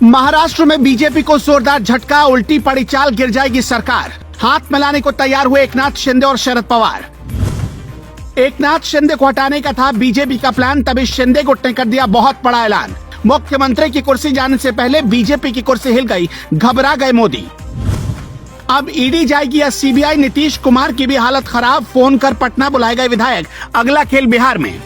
महाराष्ट्र में बीजेपी को जोरदार झटका, उल्टी पड़ी चाल, गिर जाएगी सरकार। हाथ मिलाने को तैयार हुए एकनाथ शिंदे और शरद पवार। एकनाथ शिंदे को हटाने का था बीजेपी का प्लान, तभी शिंदे गुट ने कर दिया बहुत बड़ा ऐलान। मुख्यमंत्री की कुर्सी जाने से पहले बीजेपी की कुर्सी हिल गई, घबरा गए मोदी। अब ईडी जाएगी या सीबीआई, नीतीश कुमार की भी हालत खराब, फोन कर पटना बुलाए गए विधायक। अगला खेल बिहार में।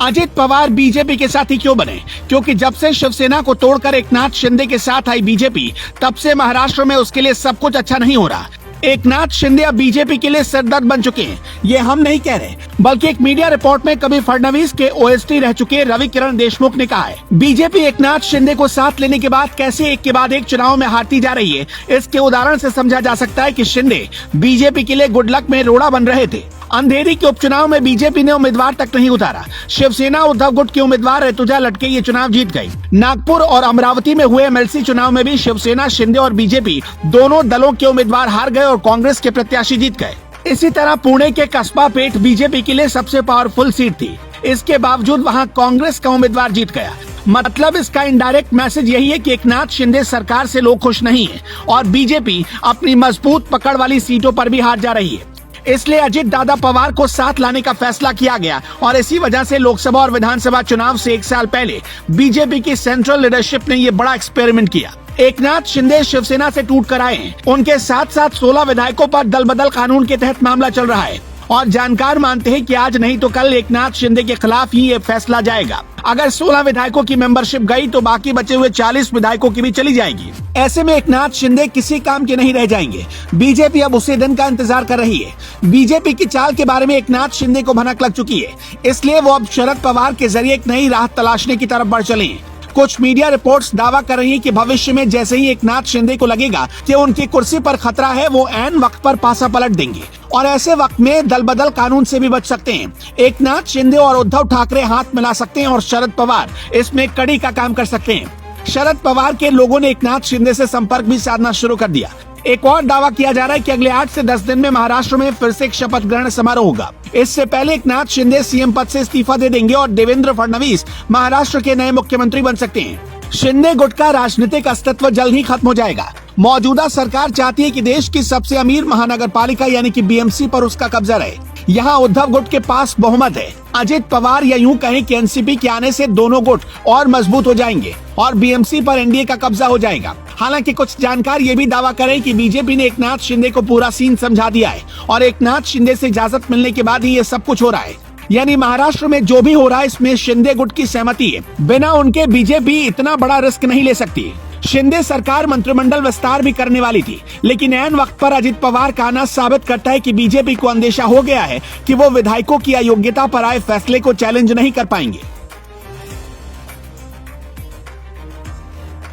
अजित पवार बीजेपी के साथी क्यों बने? क्योंकि जब से शिवसेना को तोड़कर एकनाथ शिंदे के साथ आई बीजेपी, तब से महाराष्ट्र में उसके लिए सब कुछ अच्छा नहीं हो रहा। एकनाथ शिंदे अब बीजेपी के लिए सरदर्द बन चुके हैं। ये हम नहीं कह रहे, बल्कि एक मीडिया रिपोर्ट में कभी फडणवीस के ओएसडी रह चुके रवि किरण देशमुख ने कहा है। बीजेपी एकनाथ शिंदे को साथ लेने के बाद कैसे एक के बाद एक चुनाव में हारती जा रही है, इसके उदाहरण से समझा जा सकता है कि शिंदे बीजेपी के लिए गुड लक में रोड़ा बन रहे थे। अंधेरी के उपचुनाव में बीजेपी ने उम्मीदवार तक नहीं उतारा। शिवसेना उद्धव गुट के उम्मीदवार ऋतुजा लटके ये चुनाव जीत गई। नागपुर और अमरावती में हुए एमएलसी चुनाव में भी शिवसेना, शिंदे और बीजेपी दोनों दलों के उम्मीदवार हार गए और कांग्रेस के प्रत्याशी जीत गए। इसी तरह पुणे के कस्बा पेठ बीजेपी के लिए सबसे पावरफुल सीट थी, इसके बावजूद वहाँ कांग्रेस का उम्मीदवार जीत गया। मतलब इसका इनडायरेक्ट मैसेज यही है कि एकनाथ शिंदे सरकार से लोग खुश नहीं है और बीजेपी अपनी मजबूत पकड़ वाली सीटों पर भी हार जा रही है। इसलिए अजित दादा पवार को साथ लाने का फैसला किया गया और इसी वजह से लोकसभा और विधानसभा चुनाव से एक साल पहले बीजेपी की सेंट्रल लीडरशिप ने ये बड़ा एक्सपेरिमेंट किया। एकनाथ शिंदे शिवसेना से टूट कर आए हैं। उनके साथ साथ 16 विधायकों पर दल बदल कानून के तहत मामला चल रहा है और जानकार मानते हैं कि आज नहीं तो कल एकनाथ शिंदे के खिलाफ ही ये फैसला जाएगा। अगर 16 विधायकों की मेंबरशिप गई तो बाकी बचे हुए 40 विधायकों की भी चली जाएगी। ऐसे में एकनाथ शिंदे किसी काम के नहीं रह जाएंगे। बीजेपी अब उसी दिन का इंतजार कर रही है। बीजेपी की चाल के बारे में एकनाथ शिंदे को भनक लग चुकी है, इसलिए वो अब शरद पवार के जरिए एक नई राह तलाशने की तरफ बढ़ चले हैं। कुछ मीडिया रिपोर्ट्स दावा कर रही हैं कि भविष्य में जैसे ही एकनाथ शिंदे को लगेगा कि उनकी कुर्सी पर खतरा है, वो ऐन वक्त पर पासा पलट देंगे और ऐसे वक्त में दल बदल कानून से भी बच सकते हैं। एकनाथ शिंदे और उद्धव ठाकरे हाथ मिला सकते हैं और शरद पवार इसमें कड़ी का काम कर सकते हैं। शरद पवार के लोगों ने एकनाथ शिंदे से संपर्क भी साधना शुरू कर दिया। एक और दावा किया जा रहा है कि अगले 8 से 10 दिन में महाराष्ट्र में फिर से एक शपथ ग्रहण समारोह होगा। इससे पहले एकनाथ शिंदे सीएम पद से इस्तीफा दे देंगे और देवेंद्र फडणवीस महाराष्ट्र के नए मुख्यमंत्री बन सकते हैं। शिंदे गुट का राजनीतिक अस्तित्व जल्द ही खत्म हो जाएगा। मौजूदा सरकार चाहती है कि देश की सबसे अमीर महानगर पालिका यानी कि बीएमसी पर उसका कब्जा रहे। यहाँ उद्धव गुट के पास बहुमत है। अजित पवार या यूं कहें कि एनसीपी के आने से दोनों गुट और मजबूत हो जाएंगे और बीएमसी पर एनडीए का कब्जा हो जाएगा। हालांकि कुछ जानकार ये भी दावा करें कि बीजेपी ने एकनाथ शिंदे को पूरा सीन समझा दिया है और एकनाथ शिंदे से इजाजत मिलने के बाद ही ये सब कुछ हो रहा है। यानी महाराष्ट्र में जो भी हो रहा है इसमें शिंदे गुट की सहमति है। बिना उनके बीजेपी इतना बड़ा रिस्क नहीं ले सकती। शिंदे सरकार मंत्रिमंडल विस्तार भी करने वाली थी, लेकिन ऐन वक्त पर अजित पवार का आना साबित करता है कि बीजेपी को अंदेशा हो गया है कि वो विधायकों की अयोग्यता पर आए फैसले को चैलेंज नहीं कर पाएंगे।